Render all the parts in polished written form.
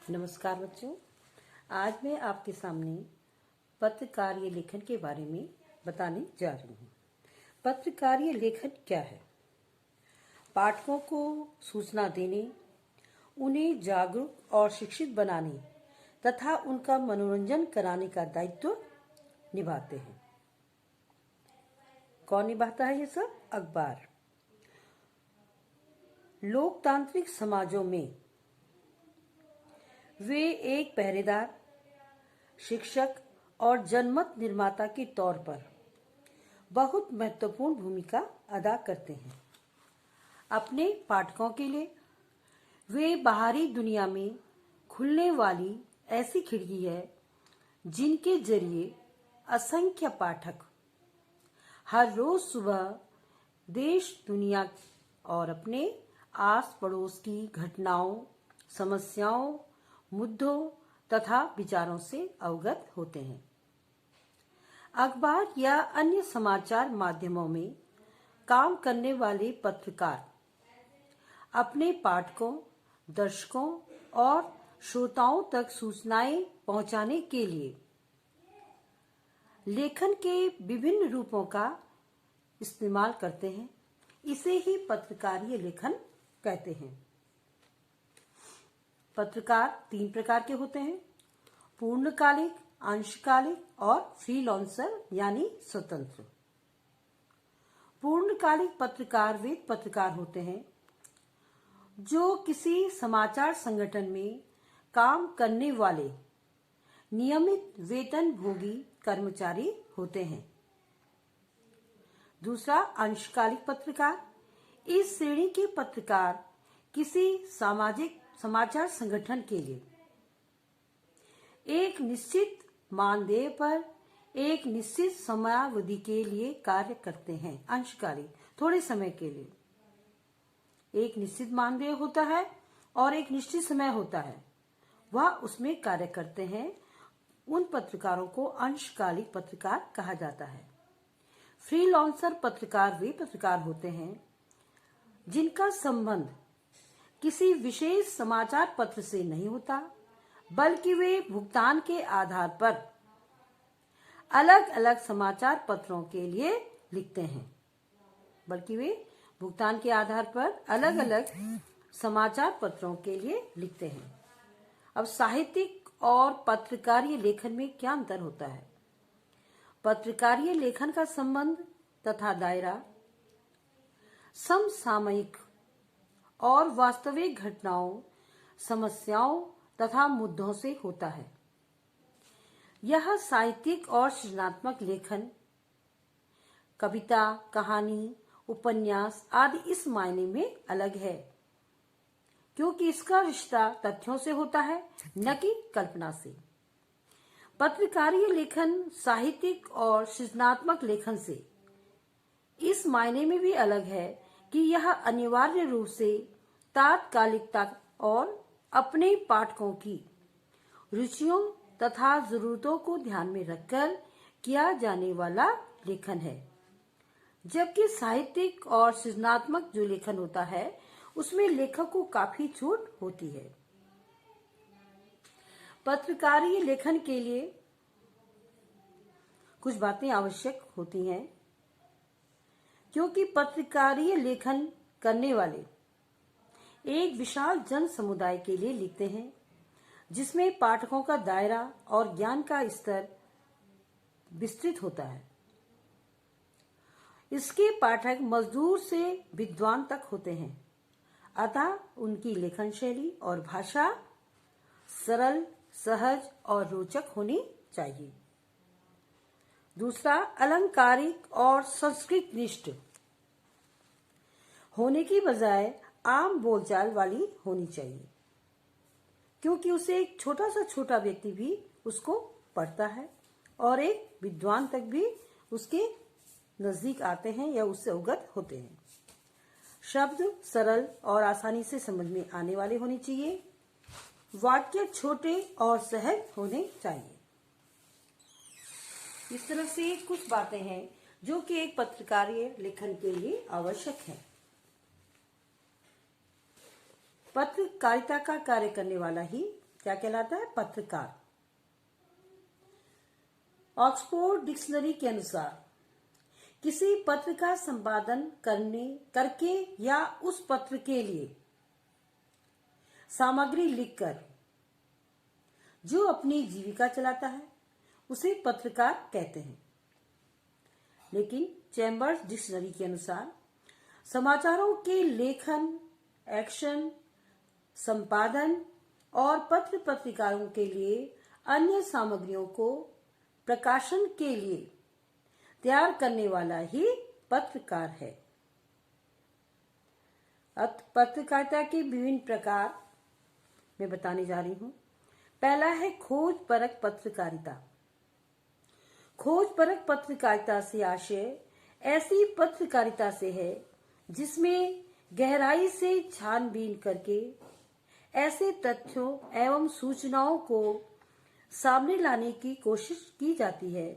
नमस्कार बच्चों, आज मैं आपके सामने पत्रकारीय लेखन के बारे में बताने जा रही हूँ। पत्रकारीय लेखन क्या है? पाठकों को सूचना देने, उन्हें जागरूक और शिक्षित बनाने तथा उनका मनोरंजन कराने का दायित्व निभाते हैं। कौन निभाता है ये सब? अखबार। लोकतांत्रिक समाजों में वे एक पहरेदार, शिक्षक और जनमत निर्माता के तौर पर बहुत महत्वपूर्ण भूमिका अदा करते हैं। अपने पाठकों के लिए वे बाहरी दुनिया में खुलने वाली ऐसी खिड़की है जिनके जरिए असंख्य पाठक हर रोज सुबह देश, दुनिया और अपने आस पड़ोस की घटनाओं, समस्याओं, मुद्दों तथा विचारों से अवगत होते हैं। अखबार या अन्य समाचार माध्यमों में काम करने वाले पत्रकार अपने पाठकों, दर्शकों और श्रोताओं तक सूचनाएं पहुंचाने के लिए लेखन के विभिन्न रूपों का इस्तेमाल करते हैं। इसे ही पत्रकारीय लेखन कहते हैं। पत्रकार 3 प्रकार के होते हैं: पूर्णकालिक, अंशकालिक और फ्रीलांसर यानी स्वतंत्र। पूर्णकालिक पत्रकार वे पत्रकार होते हैं जो किसी समाचार संगठन में काम करने वाले नियमित वेतन भोगी कर्मचारी होते हैं। दूसरा, अंशकालिक पत्रकार। इस श्रेणी के पत्रकार किसी सामाजिक समाचार संगठन के लिए एक निश्चित मानदेय पर एक निश्चित समयावधि के लिए कार्य करते हैं। अंशकालिक थोड़े समय के लिए एक निश्चित मानदेय होता है और एक निश्चित समय होता है, वह उसमें कार्य करते हैं। उन पत्रकारों को अंशकालिक पत्रकार कहा जाता है। फ्रीलांसर पत्रकार वे पत्रकार होते हैं जिनका संबंध किसी विशेष समाचार पत्र से नहीं होता, बल्कि वे भुगतान के आधार पर अलग अलग समाचार पत्रों के लिए लिखते हैं। अब साहित्यिक और पत्रकारीय लेखन में क्या अंतर होता है? पत्रकारीय लेखन का संबंध तथा दायरा समसामयिक और वास्तविक घटनाओं, समस्याओं तथा मुद्दों से होता है। यह साहित्यिक और सृजनात्मक लेखन, कविता, कहानी, उपन्यास आदि इस मायने में अलग है क्योंकि इसका रिश्ता तथ्यों से होता है, न कि कल्पना से। पत्रकारीय लेखन साहित्यिक और सृजनात्मक लेखन से इस मायने में भी अलग है कि यह अनिवार्य रूप से तात्कालिकता और अपने पाठकों की रुचियों तथा जरूरतों को ध्यान में रखकर किया जाने वाला लेखन है, जबकि साहित्यिक और सृजनात्मक जो लेखन होता है उसमें लेखक को काफी छूट होती है। पत्रकारीय लेखन के लिए कुछ बातें आवश्यक होती हैं क्योंकि पत्रकारीय लेखन करने वाले एक विशाल जन समुदाय के लिए लिखते हैं जिसमें पाठकों का दायरा और ज्ञान का स्तर विस्तृत होता है। इसके पाठक मजदूर से विद्वान तक होते हैं, अतः उनकी लेखन शैली और भाषा सरल, सहज और रोचक होनी चाहिए। दूसरा, अलंकारिक और संस्कृत निष्ठ होने की बजाय आम बोलचाल वाली होनी चाहिए क्योंकि उसे एक छोटा व्यक्ति भी उसको पढ़ता है और एक विद्वान तक भी उसके नजदीक आते हैं या उससे अवगत होते हैं। शब्द सरल और आसानी से समझ में आने वाले होने चाहिए। वाक्य छोटे और सहज होने चाहिए। इस तरह से कुछ बातें हैं जो कि एक पत्रकारीय लेखन के लिए आवश्यक है। पत्रकारिता का कार्य करने वाला ही क्या कहलाता है? पत्रकार। ऑक्सफोर्ड डिक्शनरी के अनुसार किसी पत्र का संपादन करके या उस पत्र के लिए सामग्री लिखकर जो अपनी जीविका चलाता है उसे पत्रकार कहते हैं। लेकिन चैम्बर्स डिक्शनरी के अनुसार समाचारों के लेखन, एक्शन, संपादन और पत्र पत्रिकाओं के लिए अन्य सामग्रियों को प्रकाशन के लिए तैयार करने वाला ही पत्रकार है। पत्रकारिता के विभिन्न प्रकार मैं बताने जा रही हूं। पहला है खोज परक पत्रकारिता। खोज परक पत्रकारिता से आशय ऐसी पत्रकारिता से है जिसमें गहराई से छानबीन करके ऐसे तथ्यों एवं सूचनाओं को सामने लाने की कोशिश की जाती है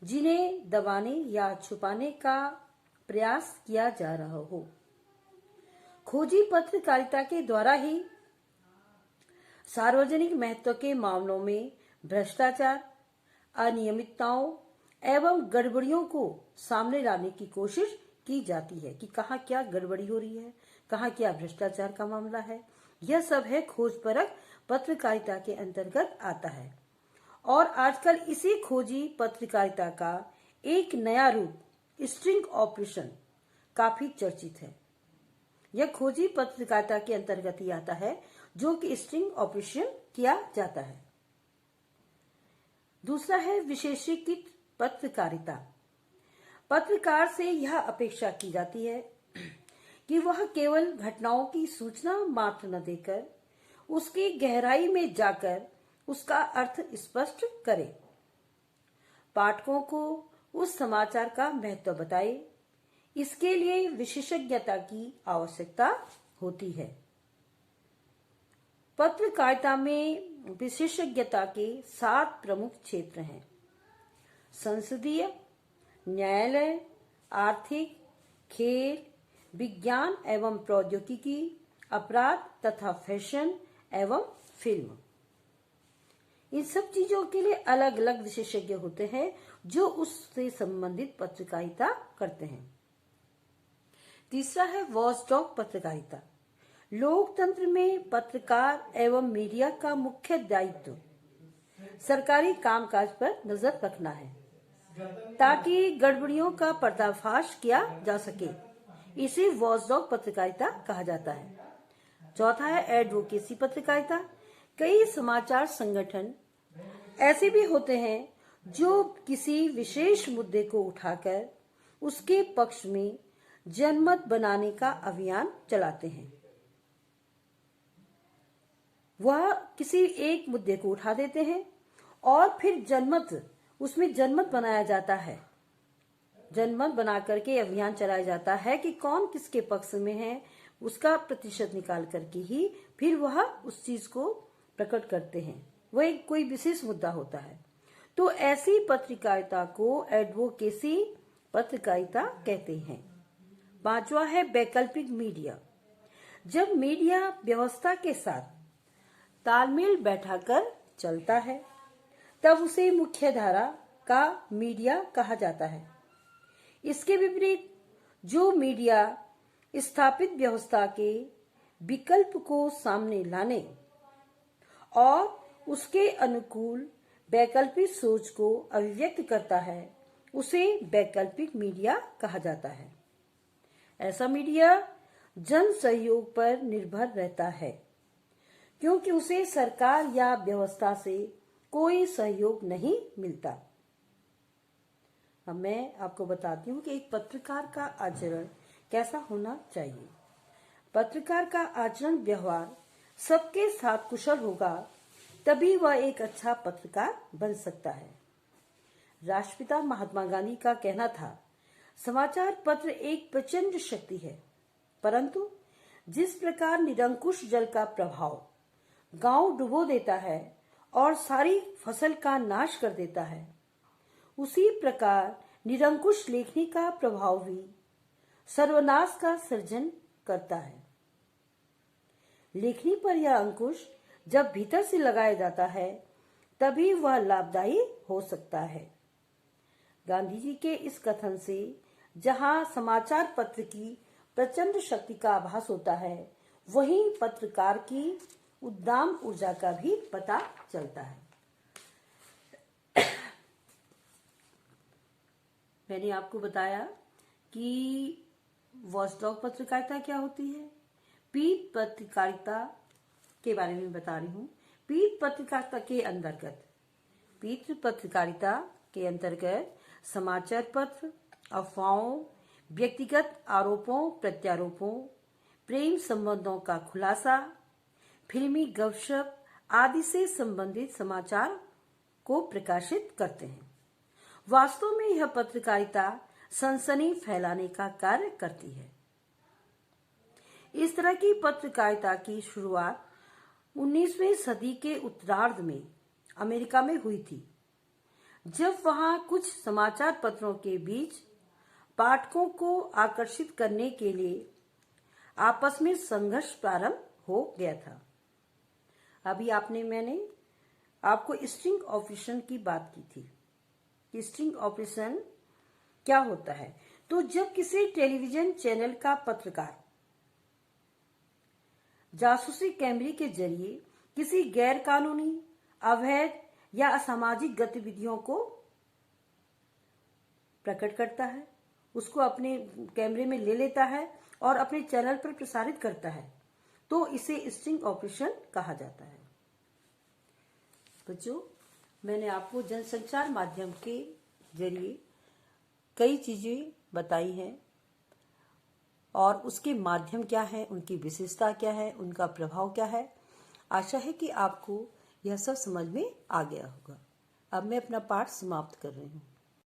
जिन्हें दबाने या छुपाने का प्रयास किया जा रहा हो। खोजी पत्रकारिता के द्वारा ही सार्वजनिक महत्व के मामलों में भ्रष्टाचार, अनियमितताओं एवं गड़बड़ियों को सामने लाने की कोशिश की जाती है कि कहाँ क्या गड़बड़ी हो रही है, कहाँ क्या भ्रष्टाचार का मामला है। यह सब है खोजपरक पत्रकारिता के अंतर्गत आता है। और आजकल इसी खोजी पत्रकारिता का एक नया रूप स्ट्रिंग ऑपरेशन काफी चर्चित है। यह खोजी पत्रकारिता के अंतर्गत ही आता है जो कि स्ट्रिंग ऑपरेशन किया जाता है। दूसरा है विशेषीकृत पत्रकारिता। पत्रकार से यह अपेक्षा की जाती है कि वह केवल घटनाओं की सूचना मात्र न देकर उसकी गहराई में जाकर उसका अर्थ स्पष्ट करे, पाठकों को उस समाचार का महत्व बताए। इसके लिए विशेषज्ञता की आवश्यकता होती है। पत्रकारिता में विशेषज्ञता के 7 प्रमुख क्षेत्र हैं: संसदीय, न्यायालय, आर्थिक, खेल, विज्ञान एवं प्रौद्योगिकी, अपराध तथा फैशन एवं फिल्म। इन सब चीजों के लिए अलग अलग विशेषज्ञ होते हैं जो उससे संबंधित पत्रकारिता करते हैं। तीसरा है वॉचडॉग पत्रकारिता। लोकतंत्र में पत्रकार एवं मीडिया का मुख्य दायित्व सरकारी कामकाज पर नजर रखना है ताकि गड़बड़ियों का पर्दाफाश किया जा सके। इसे वॉचडॉग पत्रकारिता कहा जाता है। चौथा है एडवोकेसी पत्रकारिता। कई समाचार संगठन ऐसे भी होते हैं जो किसी विशेष मुद्दे को उठाकर उसके पक्ष में जनमत बनाने का अभियान चलाते हैं। वह किसी एक मुद्दे को उठा देते हैं और फिर उसमें जनमत बनाया जाता है। जनमत बना करके अभियान चलाया जाता है कि कौन किसके पक्ष में है, उसका प्रतिशत निकाल करके ही फिर वह उस चीज को प्रकट करते हैं। वह एक कोई विशेष मुद्दा होता है। तो ऐसी पत्रकारिता को एडवोकेसी पत्रकारिता कहते हैं। पांचवा है वैकल्पिक मीडिया। जब मीडिया व्यवस्था के साथ तालमेल बैठाकर चलता है तब उसे मुख्य धारा का मीडिया कहा जाता है। इसके विपरीत जो मीडिया स्थापित व्यवस्था के विकल्प को सामने लाने और उसके अनुकूल वैकल्पिक सोच को अभिव्यक्त करता है उसे वैकल्पिक मीडिया कहा जाता है। ऐसा मीडिया जन सहयोग पर निर्भर रहता है क्योंकि उसे सरकार या व्यवस्था से कोई सहयोग नहीं मिलता। अब मैं आपको बताती हूँ कि एक पत्रकार का आचरण कैसा होना चाहिए। पत्रकार का आचरण व्यवहार सबके साथ कुशल होगा तभी वह एक अच्छा पत्रकार बन सकता है। राष्ट्रपिता महात्मा गांधी का कहना था, समाचार पत्र एक प्रचंड शक्ति है, परंतु जिस प्रकार निरंकुश जल का प्रभाव गांव डुबो देता है और सारी फसल का नाश कर देता है, उसी प्रकार निरंकुश लेखनी का प्रभाव भी सर्वनाश का सृजन करता है। लेखनी पर यह अंकुश जब भीतर से लगाया जाता है तभी वह लाभदायी हो सकता है। गांधी जी के इस कथन से जहां समाचार पत्र की प्रचंड शक्ति का आभास होता है, वहीं पत्रकार की उद्दाम ऊर्जा का भी पता चलता है। मैंने आपको बताया कि वॉचडॉग पत्रकारिता क्या होती है। पीठ पत्रकारिता के बारे में बता रही हूँ। पीठ पत्रकारिता के अंतर्गत समाचार पत्र अफवाहों, व्यक्तिगत आरोपों प्रत्यारोपों, प्रेम संबंधों का खुलासा, फिल्मी गपशप आदि से संबंधित समाचार को प्रकाशित करते हैं। वास्तव में यह पत्रकारिता सनसनी फैलाने का कार्य करती है। इस तरह की पत्रकारिता की शुरुआत 19वीं सदी के उत्तरार्ध में अमेरिका में हुई थी, जब वहां कुछ समाचार पत्रों के बीच पाठकों को आकर्षित करने के लिए आपस में संघर्ष प्रारंभ हो गया था। अभी मैंने आपको स्टिंग ऑपरेशन की बात की थी। स्टिंग ऑपरेशन क्या होता है? तो जब किसी टेलीविजन चैनल का पत्रकार जासूसी कैमरे के जरिए किसी गैर कानूनी, अवैध या असामाजिक गतिविधियों को प्रकट करता है, उसको अपने कैमरे में ले लेता है और अपने चैनल पर प्रसारित करता है, तो इसे स्टिंग ऑपरेशन कहा जाता है। बच्चों, मैंने आपको जनसंचार माध्यम के जरिए कई चीजें बताई हैं और उसके माध्यम क्या है, उनकी विशेषता क्या है, उनका प्रभाव क्या है। आशा है कि आपको यह सब समझ में आ गया होगा। अब मैं अपना पाठ समाप्त कर रही हूँ।